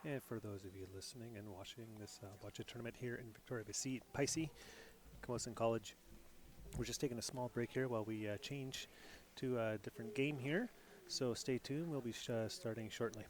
And for those of you listening and watching this bocce tournament here in Victoria, BC, Pisces, Camosun College, we're just taking a small break here while we change to a different game here. So stay tuned. We'll be starting shortly.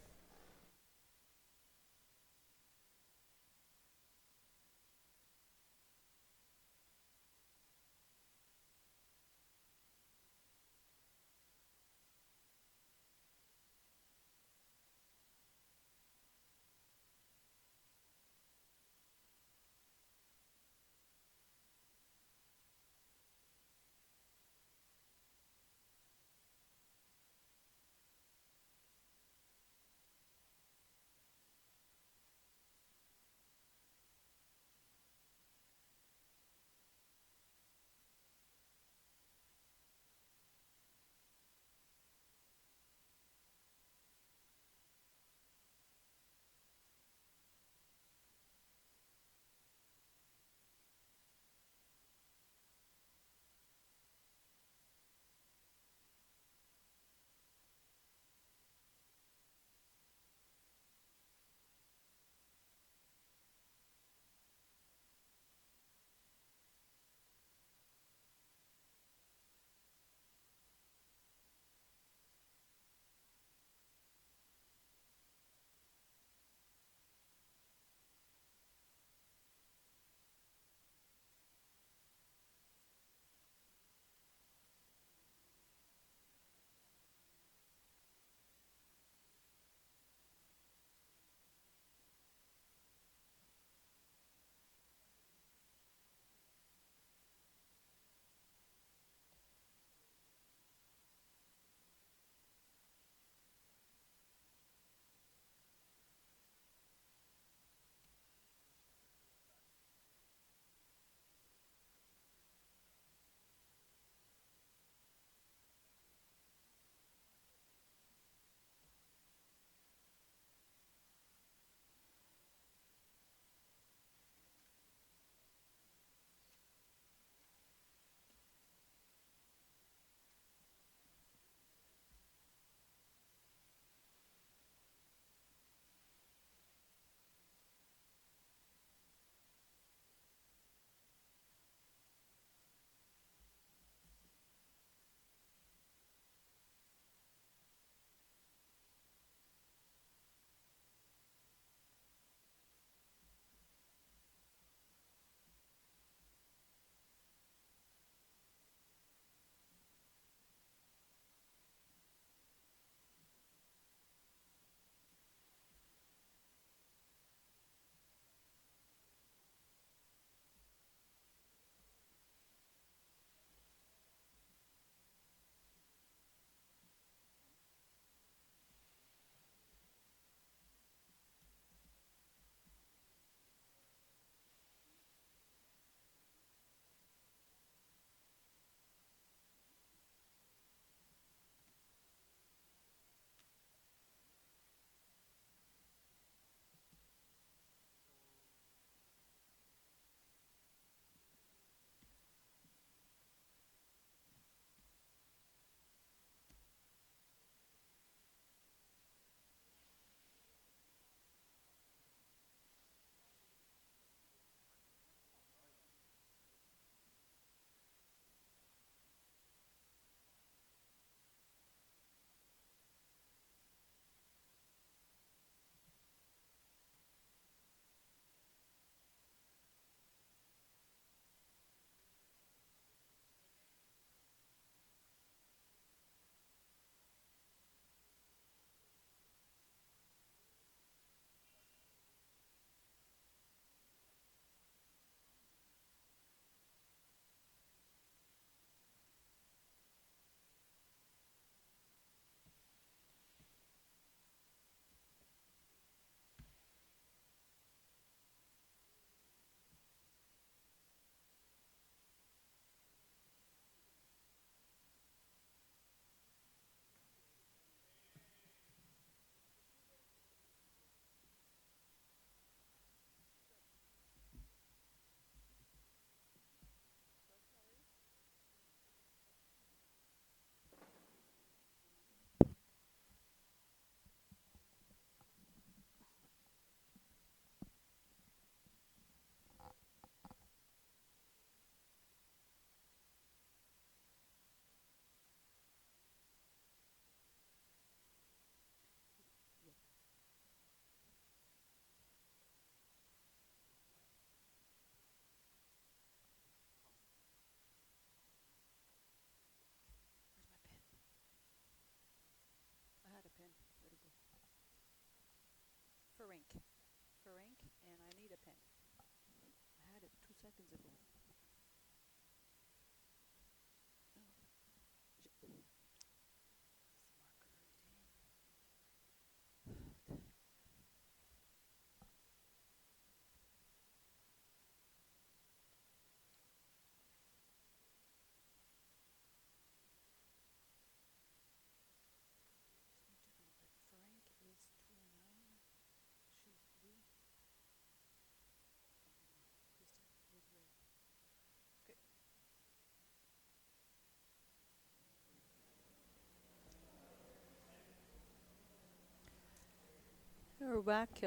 we're back.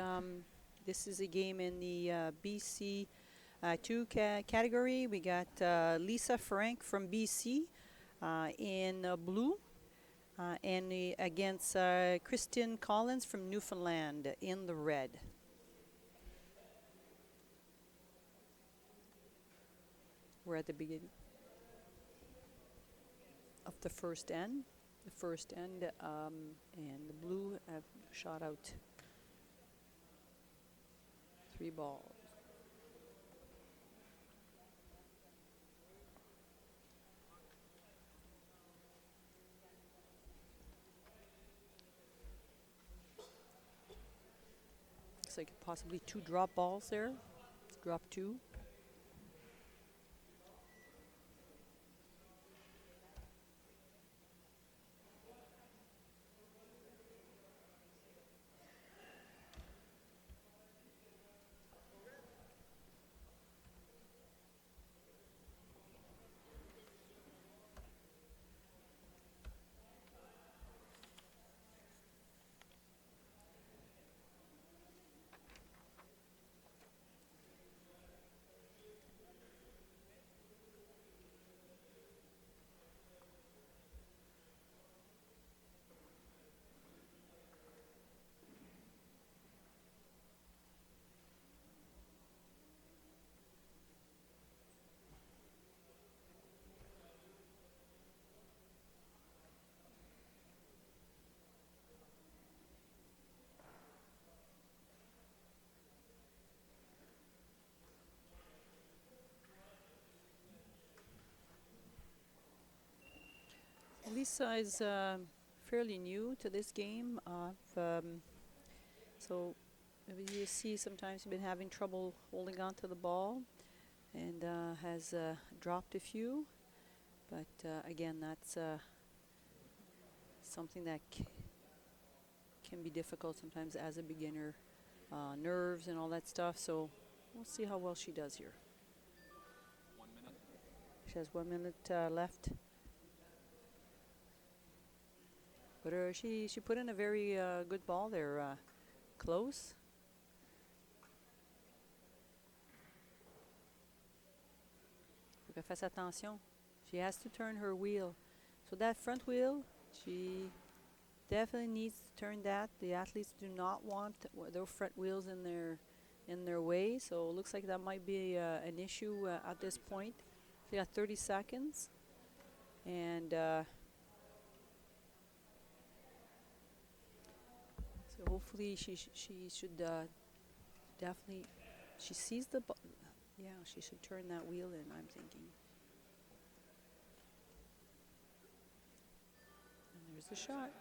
This is a game in the BC2 category. We got Lisa Ferenc from BC in blue, and against Kristyn Collins from Newfoundland in the red. We're at the beginning of the first end. And the blue have shot out 3 balls. Looks like possibly 2 drop balls there. Drop 2. Lisa is fairly new to this game. So maybe you see sometimes she's been having trouble holding on to the ball and has dropped a few. But again, that's something that can be difficult sometimes as a beginner. Nerves and all that stuff. So we'll see how well she does here. 1 minute. She has 1 minute left. But she put in a very good ball there, close. Faut qu'elle fasse attention. She has to turn her wheel. So that front wheel, she definitely needs to turn that. The athletes do not want their front wheels in their way. So it looks like that might be an issue at this point. She got 30 seconds, and so hopefully she should definitely, she sees the ball. Yeah, she should turn that wheel in, I'm thinking. And there's the shot.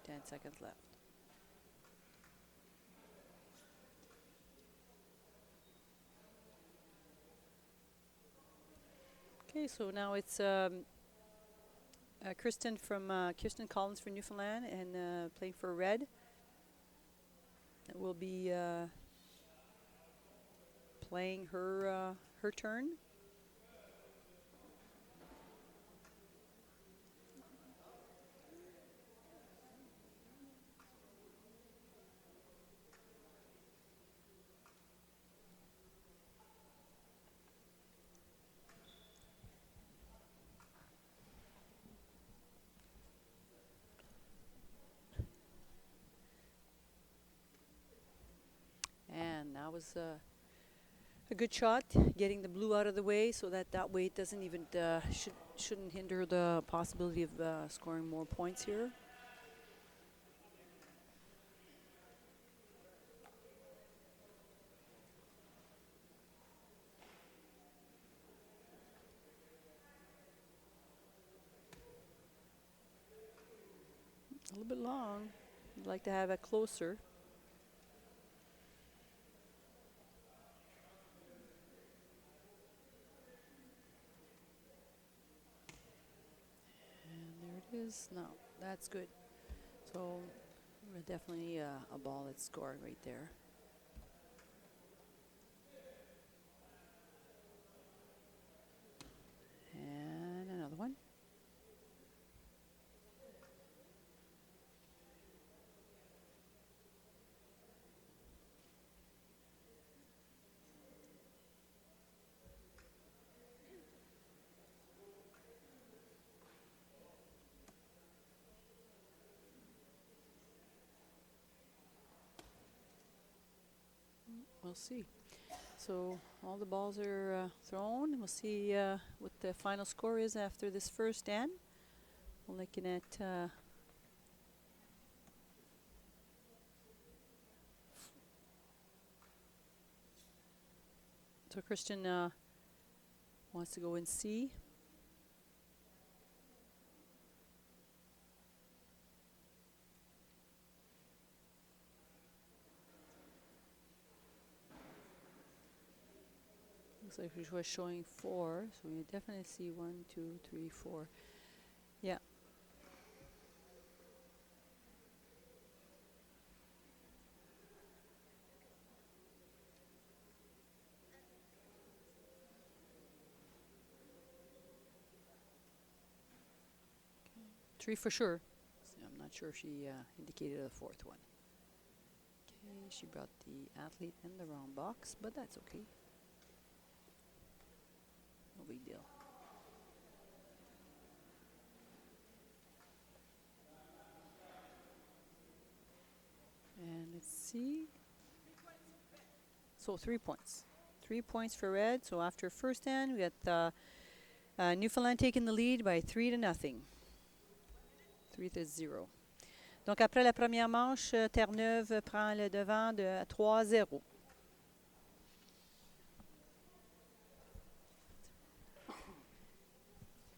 10 seconds left. Okay, so now it's Kristyn Collins from Newfoundland and playing for red. It will be playing her turn. And that was a good shot, getting the blue out of the way so that way it doesn't even shouldn't hinder the possibility of scoring more points here. A little bit long. I'd like to have it closer. No, that's good. So definitely a ball that's scoring right there. And another one. we'll see. So all the balls are thrown. We'll see what the final score is after this first end. We're looking at so Kristyn wants to go in C. Looks like we were showing 4, so we definitely see 1, 2, 3, 4. Yeah. Okay. 3 for sure. So I'm not sure if she indicated a 4th one. Okay, she brought the athlete in the wrong box, but that's okay. No big deal. And let's see. So 3 points. 3 points for red. So after first end, we got Newfoundland taking the lead by 3-0. 3-0. Donc après la première manche, Terre-Neuve prend le devant de 3-0.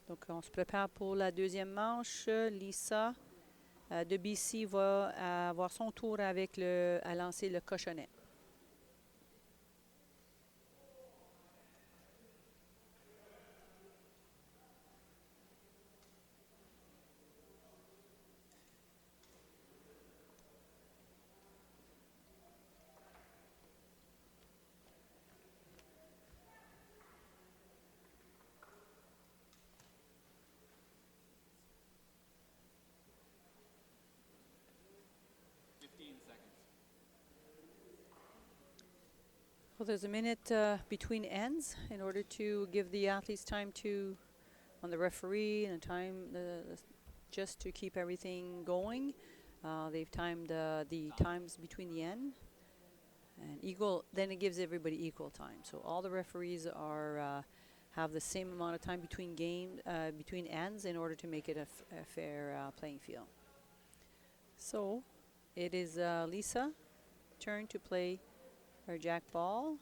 Donc on se prépare pour la deuxième manche. Lisa de BC va avoir son tour avec à lancer le cochonnet. Well, there's a minute between ends in order to give the athletes time to, on the referee, and time just to keep everything going. They've timed the times between the end, and equal. Then it gives everybody equal time. So all the referees are have the same amount of time between between ends in order to make it a fair playing field. So it is Lisa's turn to play her jack ball.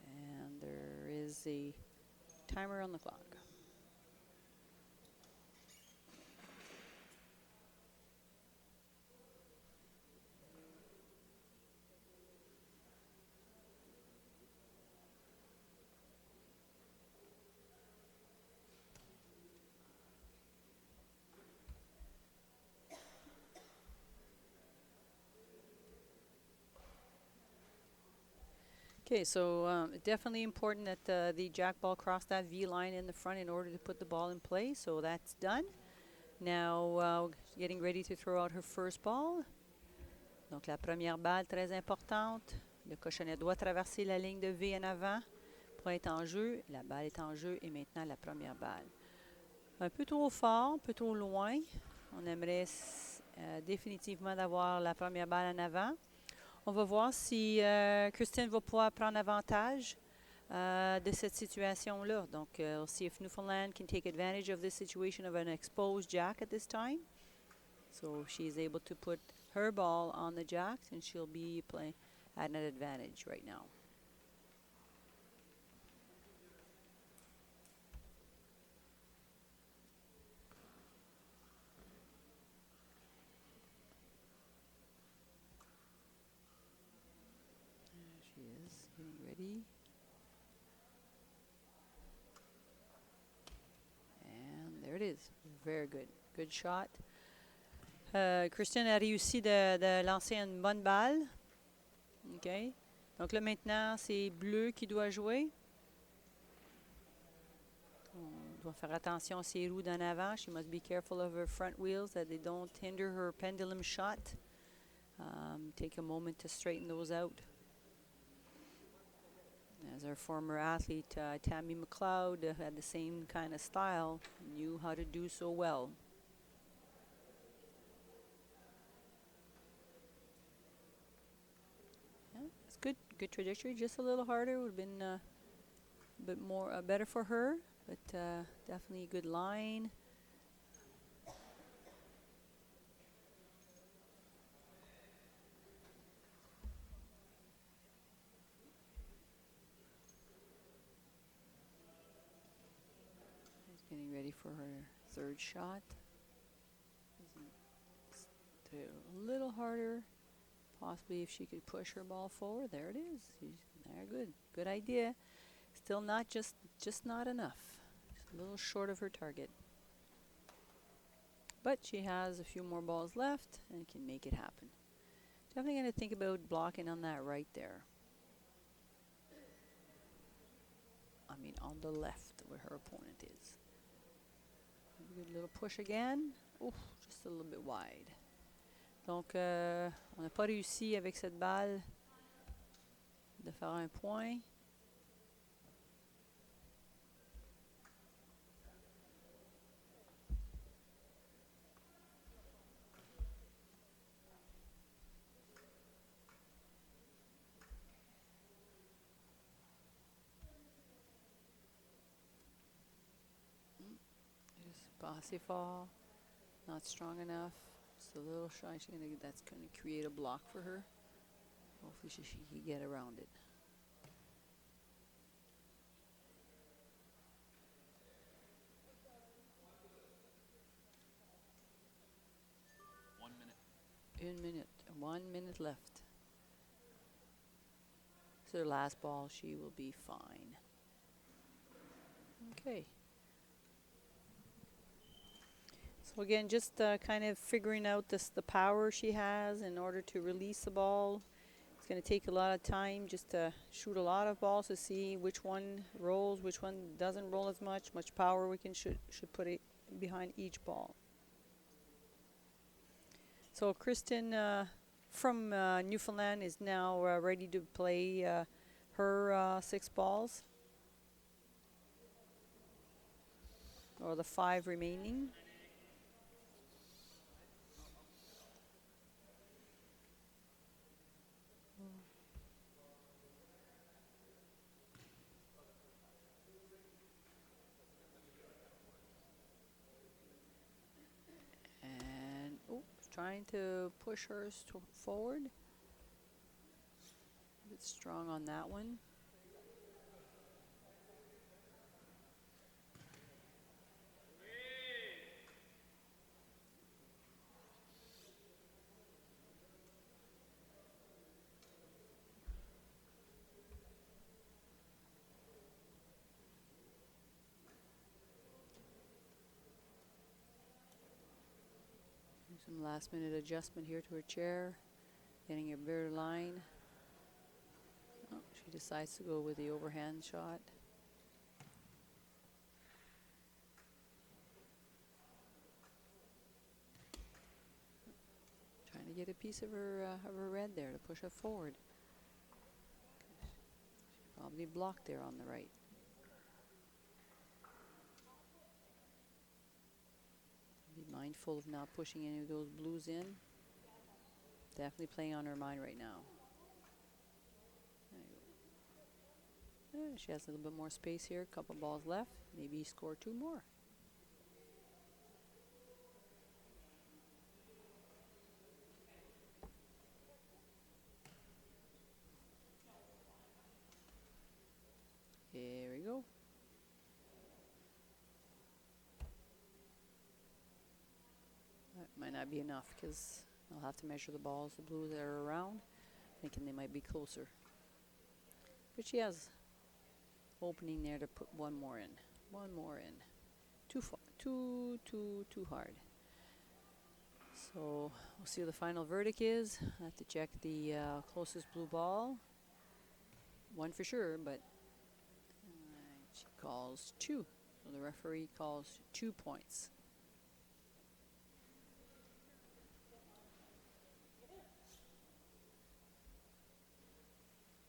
And there is a timer on the clock. Okay, so definitely important that the jack ball cross that V line in the front in order to put the ball in play. So that's done. Now getting ready to throw out her first ball. Donc la première balle très importante. Le cochonnet doit traverser la ligne de V en avant pour être en jeu. La balle est en jeu et maintenant la première balle. Un peu trop fort, un peu trop loin. On aimerait définitivement d'avoir la première balle en avant. On va voir si Kristyn va pouvoir prendre avantage de cette situation-là. Donc, we'll see if Newfoundland can take advantage of this situation of an exposed jack at this time. So she's able to put her ball on the jack, and she'll be playing at an advantage right now. Ready. And there it is. Very good. Good shot. Kristyn a réussi de lancer une bonne balle. OK. Donc là, maintenant, c'est bleu qui doit jouer. On doit faire attention à ses roues d'en avant. She must be careful of her front wheels that they don't hinder her pendulum shot. Take a moment to straighten those out. As our former athlete, Tammy McLeod, had the same kind of style, knew how to do so well. good trajectory. Just a little harder would have been a bit more better for her, but definitely a good line. She's getting ready for her third shot. A little harder. Possibly if she could push her ball forward. There it is. She's there. Good idea. Still not just not enough. Just a little short of her target. But she has a few more balls left and can make it happen. Definitely going to think about blocking on that right there. I mean on the left where her opponent is. Good little push again. Oof, just a little bit wide. Donc, on n'a pas réussi avec cette balle de faire un point. Just pas assez fort. Not strong enough. Just a little shy. That's going to create a block for her. Hopefully she can get around it. One minute left. So her last ball, she will be fine. Okay. So again, just kind of figuring out the power she has in order to release the ball. It's going to take a lot of time just to shoot a lot of balls to see which one rolls, which one doesn't roll as much power we can should put it behind each ball. So Kristyn from Newfoundland is now ready to play her 6 balls, or the 5 remaining. Trying to push hers forward. A bit strong on that one. Some last minute adjustment here to her chair, getting a better line. Oh, she decides to go with the overhand shot. Trying to get a piece of her red there to push her forward. She's probably blocked there on the right. Be mindful of not pushing any of those blues in. Definitely playing on her mind right now. There you go. She has a little bit more space here. A couple balls left. Maybe score 2 more. Here we go. That might not be enough because I'll have to measure the balls, the blues that are around, thinking they might be closer. But she has opening there to put one more in. One more in. Too far. Too hard. So we'll see what the final verdict is. I have to check the closest blue ball. One for sure, but she calls 2. So the referee calls 2 points.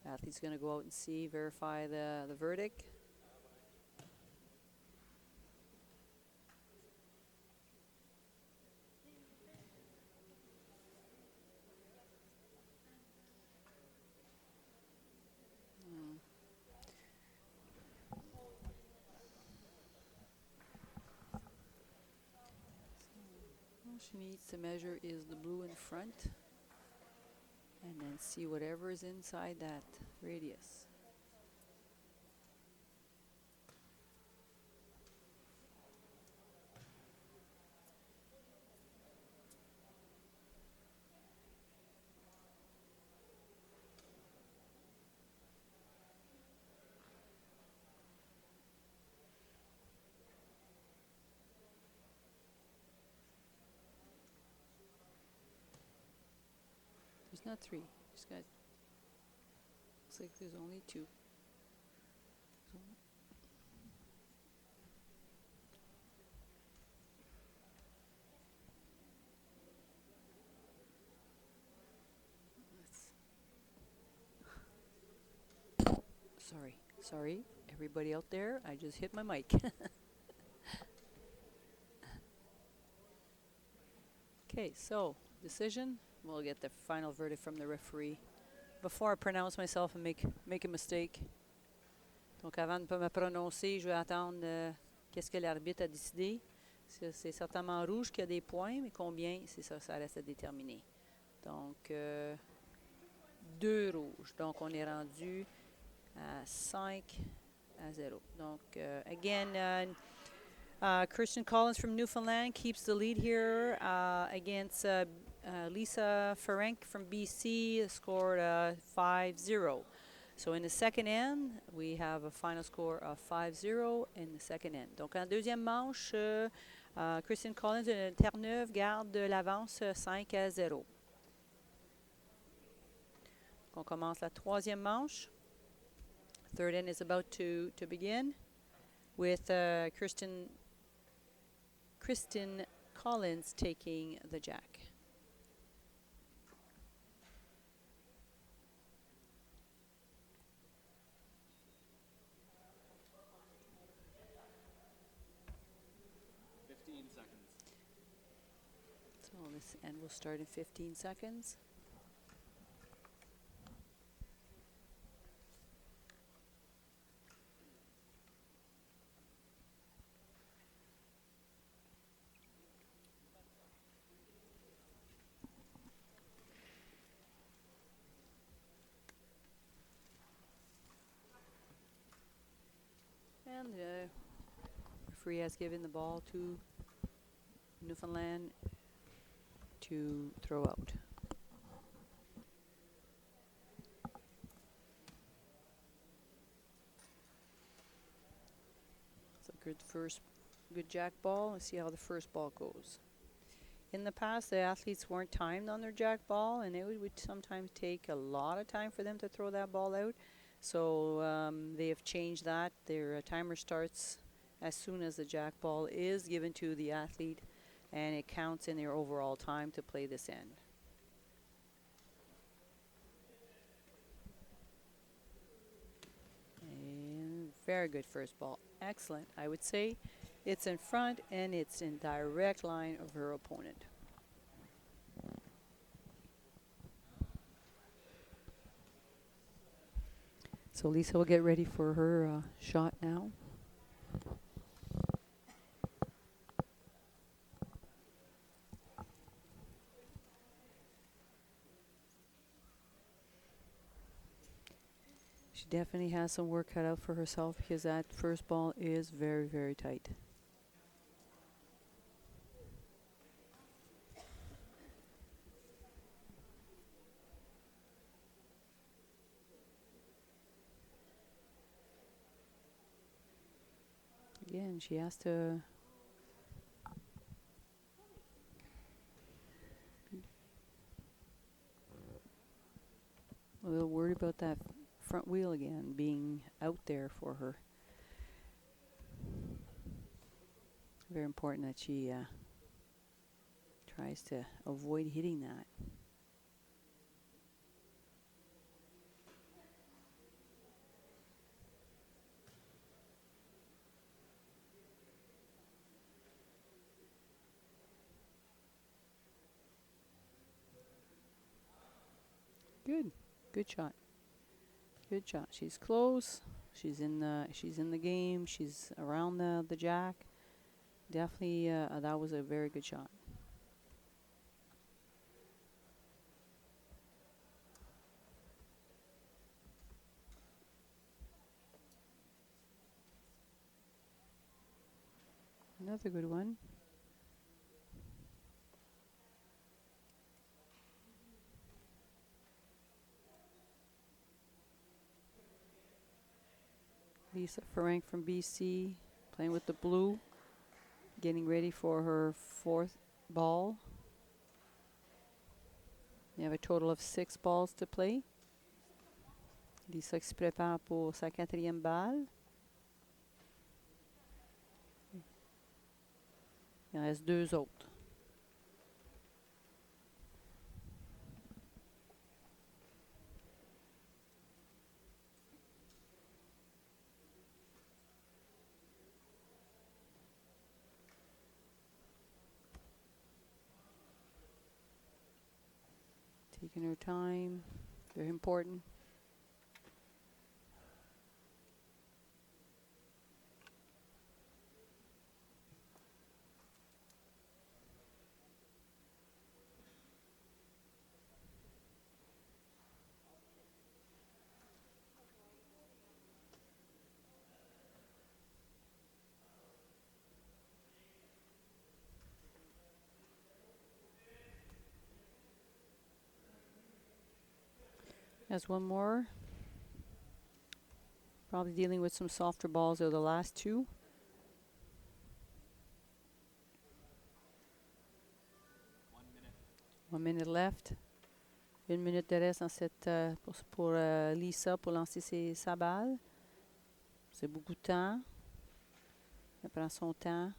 Athlete's going to go out and see, verify the verdict. she needs to measure is the blue in front, and then see whatever is inside that radius. There's not 3. Just got. Looks like there's only 2. So sorry, everybody out there. I just hit my mic. Okay, so decision. We'll get the final verdict from the referee. Before I pronounce myself and make a mistake. Donc avant de me prononcer, je vais attendre qu'est-ce que l'arbitre a décidé. C'est certainement rouge qui a des points, mais combien, c'est ça, ça reste à déterminer. Donc 2 rouges. Donc on est rendu à 5-0. Donc again, Kristyn Collins from Newfoundland keeps the lead here against Lisa Ferenc from BC, scored 5-0. So in the second end, we have a final score of 5-0 in the second end. Donc en deuxième manche, Kristyn Collins de Terre-Neuve garde l'avance 5-0. On commence la troisième manche. Third end is about to begin with Kristyn Collins taking the jack. So this end will start in 15 seconds. And the referee has given the ball to Newfoundland to throw out. It's a good jack ball. Let's see how the first ball goes. In the past, the athletes weren't timed on their jack ball, and it would sometimes take a lot of time for them to throw that ball out. So they have changed that. Their timer starts as soon as the jack ball is given to the athlete, and it counts in their overall time to play this end. And very good first ball. Excellent. I would say it's in front and it's in direct line of her opponent. So Lisa will get ready for her shot now. She definitely has some work cut out for herself because that first ball is very, very tight. Again, she has to a little worried about that front wheel again being out there for her. Very important that she tries to avoid hitting that. Good shot. Good shot. She's close. She's in the game. She's around the jack. Definitely, that was a very good shot. Another good one. Lisa Ferenc from BC playing with the blue, getting ready for her 4th ball. You have a total of 6 balls to play. Lisa qui se prépare pour sa 4e balle. Il en reste 2 autres. Taking her time, very important. There's one more. Probably dealing with some softer balls. They're the last 2. One minute left. 1 minute de reste dans cette, pour Lisa pour lancer sa balle. C'est beaucoup de temps. Elle prend son temps.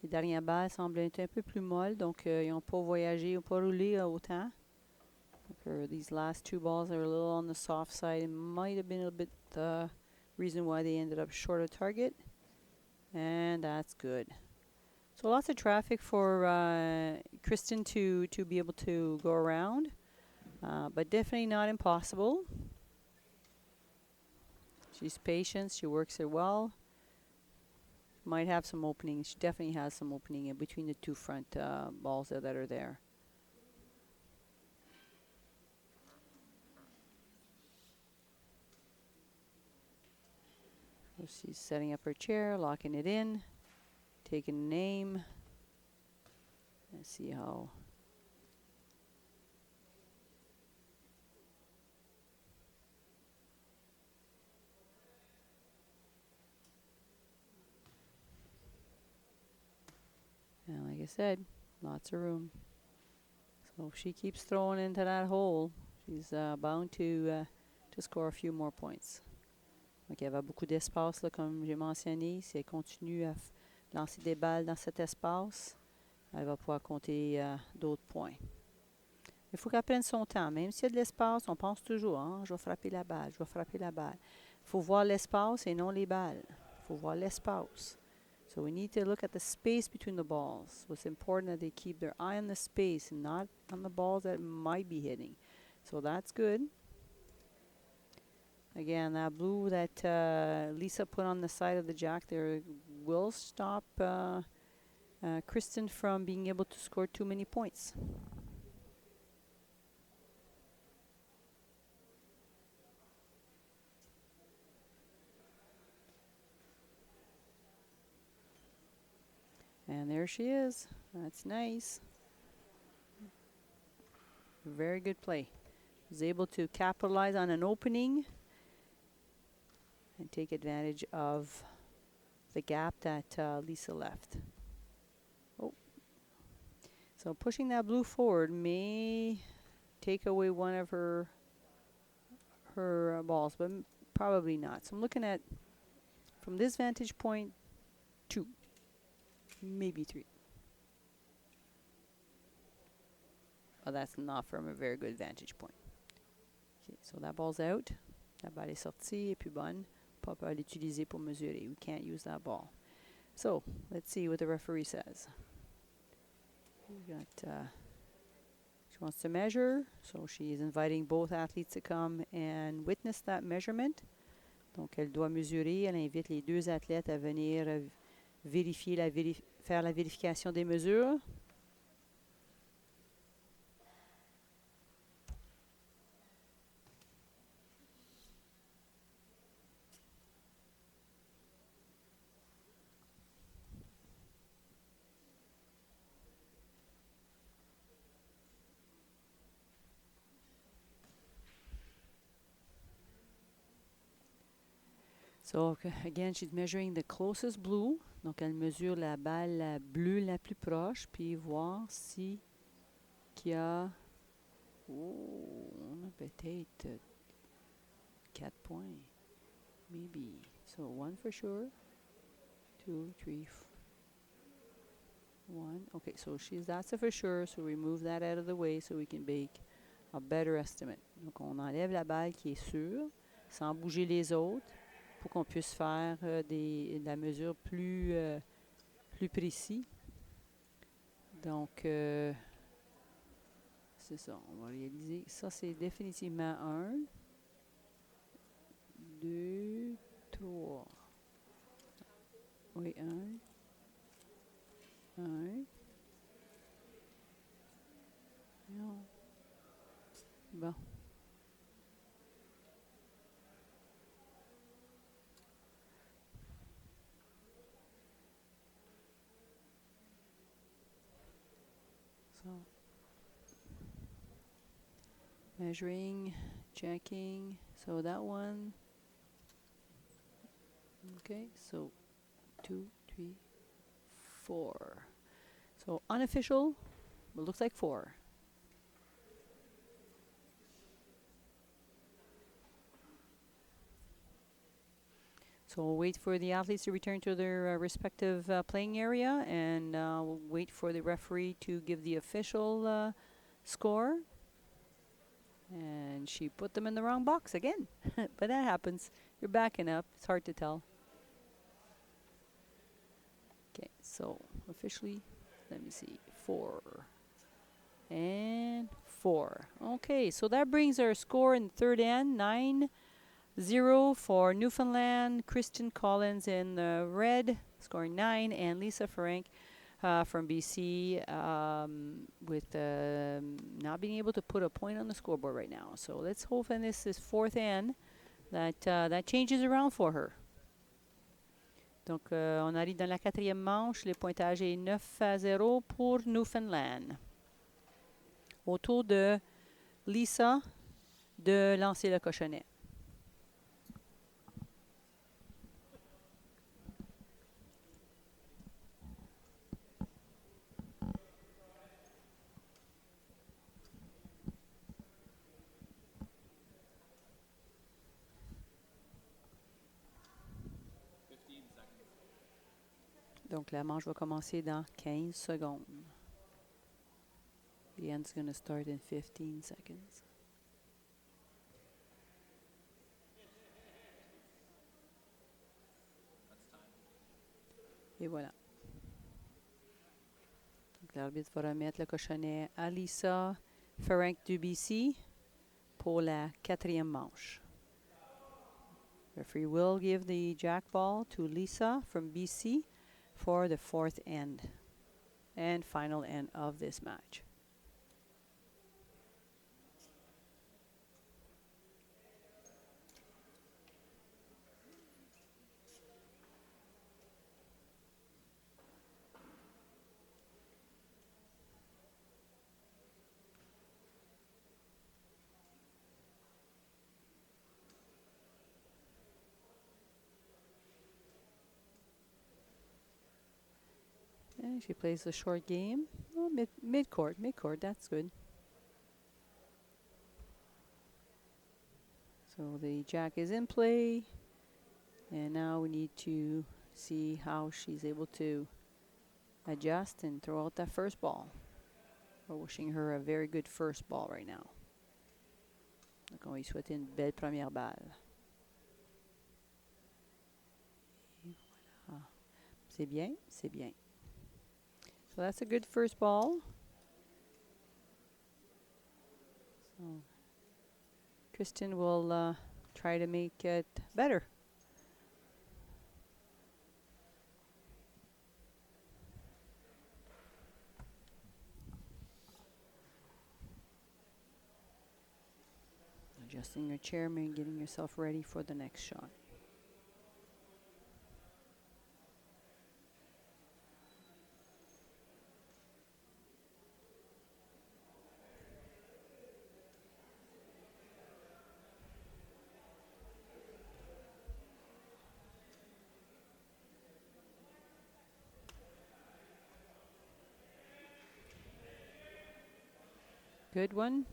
Les dernières balles semblent être un peu plus molles, donc ils n'ont pas voyagé, ils n'ont pas roulé autant. These last 2 balls are a little on the soft side. It might have been a bit the reason why they ended up short of target. And that's good. So lots of traffic for Kristyn to be able to go around, but definitely not impossible. She's patient. She works it well. Might have some opening. She definitely has some opening in between the 2 front balls that are there. So she's setting up her chair, locking it in, taking a name. Let's see how. And like I said, lots of room. So if she keeps throwing into that hole, she's bound to score a few more points. Donc, il y avait beaucoup d'espace, là, comme j'ai mentionné. Si elle continue à lancer des balles dans cet espace, elle va pouvoir compter d'autres points. Il faut qu'elle prenne son temps. Même s'il y a de l'espace, on pense toujours, hein, je vais frapper la balle, je vais frapper la balle. Il faut voir l'espace et non les balles. Il faut voir l'espace. So we need to look at the space between the balls. So it's important that they keep their eye on the space and not on the balls that might be hitting. So that's good. Again, that blue that Lisa put on the side of the jack there will stop Kristyn from being able to score too many points. And there she is. That's nice. Very good play. Was able to capitalize on an opening and take advantage of the gap that Lisa left. Oh. So pushing that blue forward may take away one of her balls, but probably not. So I'm looking at, from this vantage point, 2, maybe 3. Oh, that's not from a very good vantage point. Okay, so that ball's out. La balle est sortie, et puis bonne. Pas à l'utiliser pour mesurer. We can't use that ball. So let's see what the referee says. We got. She wants to measure, so she is inviting both athletes to come and witness that measurement. Donc elle doit mesurer. Elle invite les 2 athlètes à venir vérifier faire la vérification des mesures. So, again, she's measuring the closest blue. Donc, elle mesure la balle bleue la plus proche, puis voir si qu'il y a... Oh, on a peut-être 4 points. Maybe. So, 1 for sure. 2, 3, 1. Okay, so that's a for sure. So, remove that out of the way so we can make a better estimate. Donc, on enlève la balle qui est sûre, sans bouger les autres, pour qu'on puisse faire de la mesure plus précis. Donc, c'est ça. On va réaliser. Ça, c'est définitivement 1, 2, 3. Oui, 1. Non. Bon. So, measuring, checking. So that one. Okay, so 2, 3, 4. So unofficial, it looks like 4. So we'll wait for the athletes to return to their respective playing area, and we'll wait for the referee to give the official score. And she put them in the wrong box again. But that happens. You're backing up. It's hard to tell. Okay, so officially, let me see, 4. And 4. Okay, so that brings our score in the third end, 9-0 for Newfoundland. Kristyn Collins in the red, scoring 9, and Lisa Ferenc from BC with not being able to put a point on the scoreboard right now. So let's hope in this fourth end that changes around for her. Donc, on arrive dans la 4e manche. Le pointage est 9-0 pour Newfoundland. Autour de Lisa de lancer le cochonnet. Donc, la manche va commencer dans 15 secondes. The end's going to start in 15 seconds. Et voilà. Donc, l'arbitre va remettre le cochonnet à Lisa Ferenc du BC pour la 4e manche. Referee will give the jack ball to Lisa from BC for the 4th end and final end of this match. And she plays a short game. Oh, mid-court, that's good. So the jack is in play. And now we need to see how she's able to adjust and throw out that first ball. We're wishing her a very good first ball right now. Donc on lui souhaite une belle première balle. Et voilà. C'est bien, c'est bien. So that's a good first ball. So Kristyn will try to make it better. Adjusting your chair and getting yourself ready for the next shot. Good one.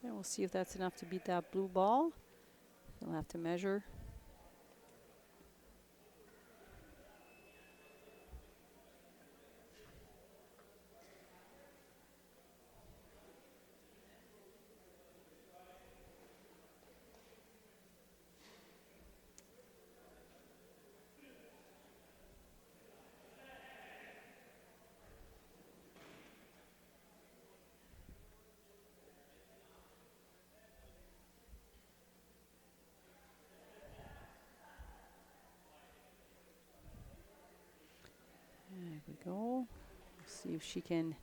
And we'll see if that's enough to beat that blue ball. We'll have to measure. There we go. See if she can.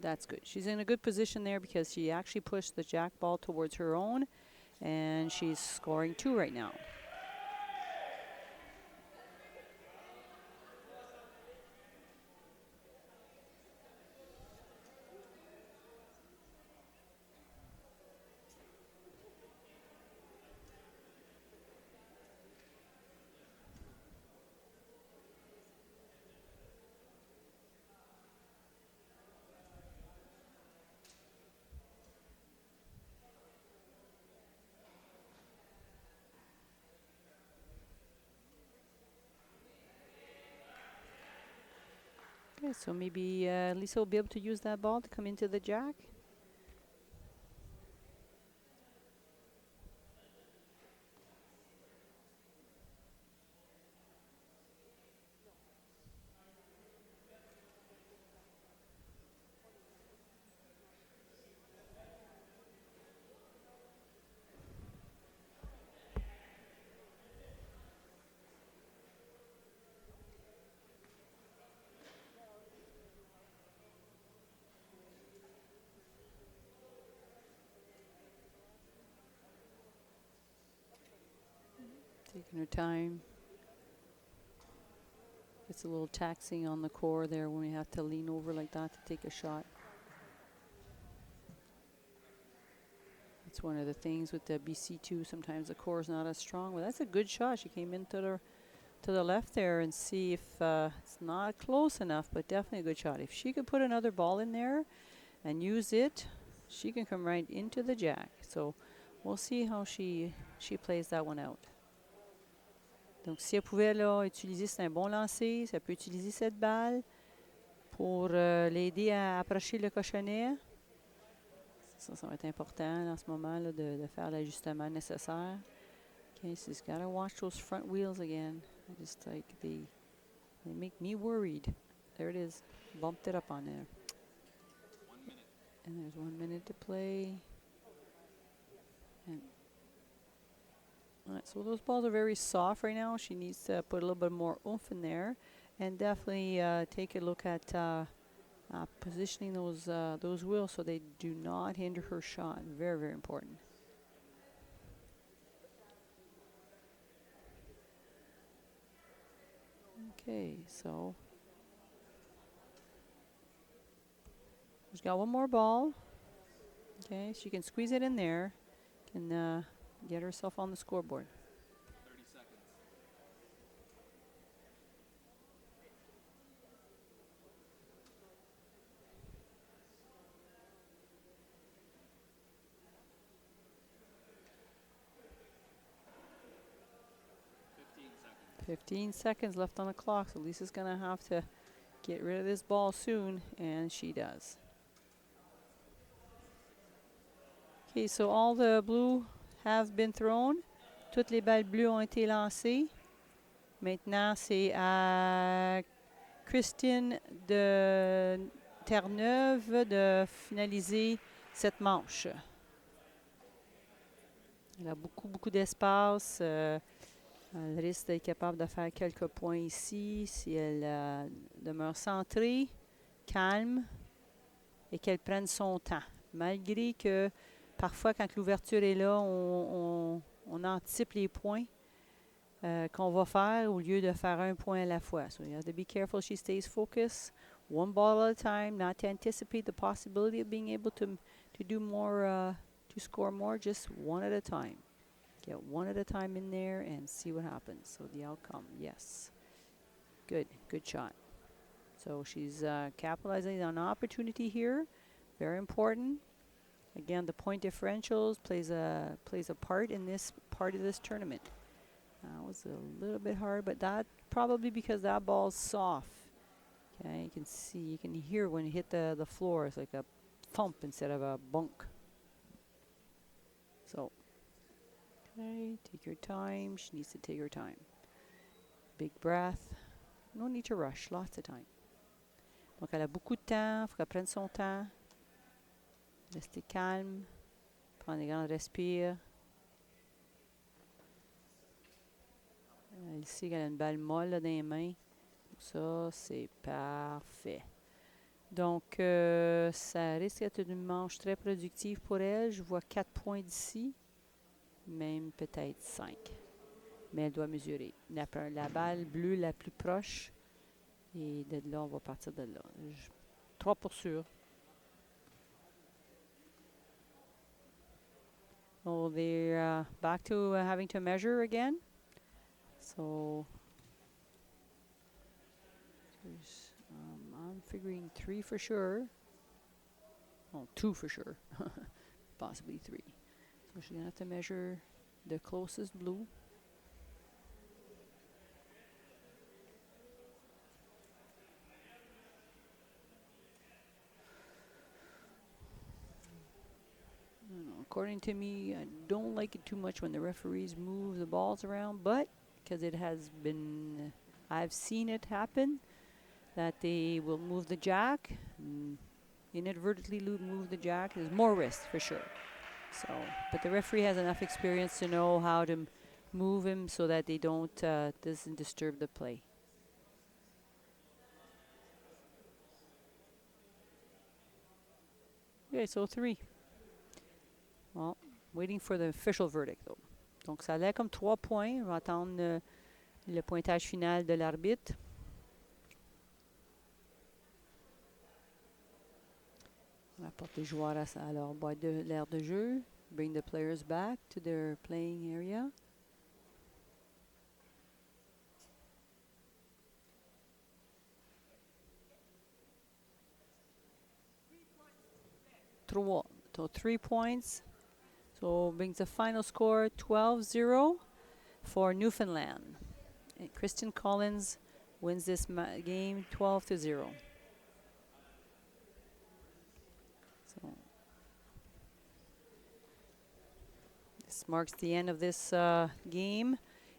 That's good. She's in a good position there because she actually pushed the jack ball towards her own, and she's scoring 2 right now. Okay, so maybe Lisa will be able to use that ball to come into the jack. Taking her time. It's a little taxing on the core there when we have to lean over like that to take a shot. That's one of the things with the BC2. Sometimes the core is not as strong. Well, that's a good shot. She came into the left there and see if it's not close enough, but definitely a good shot. If she could put another ball in there and use it, she can come right into the jack. So we'll see how she plays that one out. Donc, si elle pouvait là, utiliser, c'est un bon lancer, ça peut utiliser cette balle pour l'aider à approcher le cochonnet. Ça va être important en ce moment là, de faire l'ajustement nécessaire. Okay, she's got to watch those front wheels again. I just like they make me worried. There it is. Bumped it up on there. 1 minute. And there's 1 minute to play. And all right, so those balls are very soft right now. She needs to put a little bit more oomph in there, and definitely take a look at positioning those wheels so they do not hinder her shot. Very, very important. Okay, so she's got one more ball. Okay, she can squeeze it in there, can get herself on the scoreboard. 30 seconds. Seconds. 15 seconds left on the clock, so Lisa's going to have to get rid of this ball soon, and she does. Okay, so all the blue have been thrown. Toutes les balles bleues ont été lancées. Maintenant, c'est à Kristyn de Terre-Neuve de finaliser cette manche. Elle a beaucoup d'espace. Elle risque d'être capable de faire quelques points ici si elle demeure centrée, calme et qu'elle prenne son temps. Malgré que parfois, quand l'ouverture est là, on anticipe les points. qu'on va faire au lieu de faire un point à la fois. So you have to be careful she stays focused, one ball at a time, not to anticipate the possibility of being able to do more, to score more, just one at a time. Get one at a time in there and see what happens. So the outcome, yes. Good shot. So she's capitalizing on an opportunity here. Very important. Again, the point differentials plays a part in this part of this tournament. That was a little bit hard, but that probably because that ball's soft. Okay, you can see, you can hear when it hit the floor. It's like a thump instead of a bunk. So, okay, take your time. She needs to take her time. Big breath. No need to rush. Lots of time. Donc, elle a beaucoup de temps. Il faut qu'elle prenne son temps. Rester calme. Prendre des grands respires. Elle sait qu'elle a une balle molle là, dans les mains. Ça, c'est parfait. Donc, ça risque d'être une manche très productive pour elle. Je vois 4 points d'ici. Même peut-être 5. Mais elle doit mesurer. La balle bleue la plus proche. Et de là, on va partir de là. 3 pour sûr. So they're back to having to measure again. So I'm figuring 3 for sure. Oh, 2 for sure. Possibly 3. So she's going to have to measure the closest blue. According to me, I don't like it too much when the referees move the balls around, but because it has been, I've seen it happen, that they will move the jack, inadvertently move the jack. There's more risk for sure. So, but the referee has enough experience to know how to move him so that they don't doesn't disturb the play. Okay, so 3. Well, waiting for the official verdict, though. Donc, ça a l'air comme 3 points. On va attendre le pointage final de l'arbitre. On apporte les joueurs à leur boîte de l'air de jeu. Bring the players back to their playing area. So 3 points. So brings the final score 12-0 for Newfoundland. And Kristyn Collins wins this game 12-0. So this marks the end of this game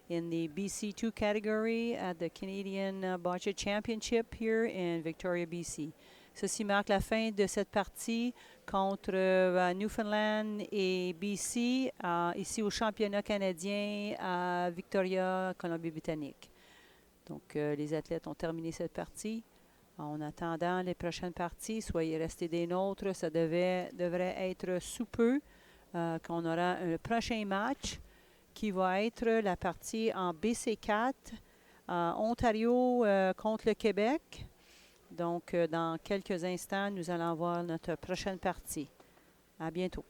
in the BC2 category at the Canadian Bocce Championship here in Victoria, BC. Ceci marque la fin de cette partie contre Newfoundland et BC, ici au championnat canadien à Victoria, Colombie-Britannique. Donc, les athlètes ont terminé cette partie. En attendant les prochaines parties, soyez restés des nôtres. Ça devrait être sous peu qu'on aura un prochain match qui va être la partie en BC4, Ontario contre le Québec. Donc, dans quelques instants, nous allons voir notre prochaine partie. À bientôt.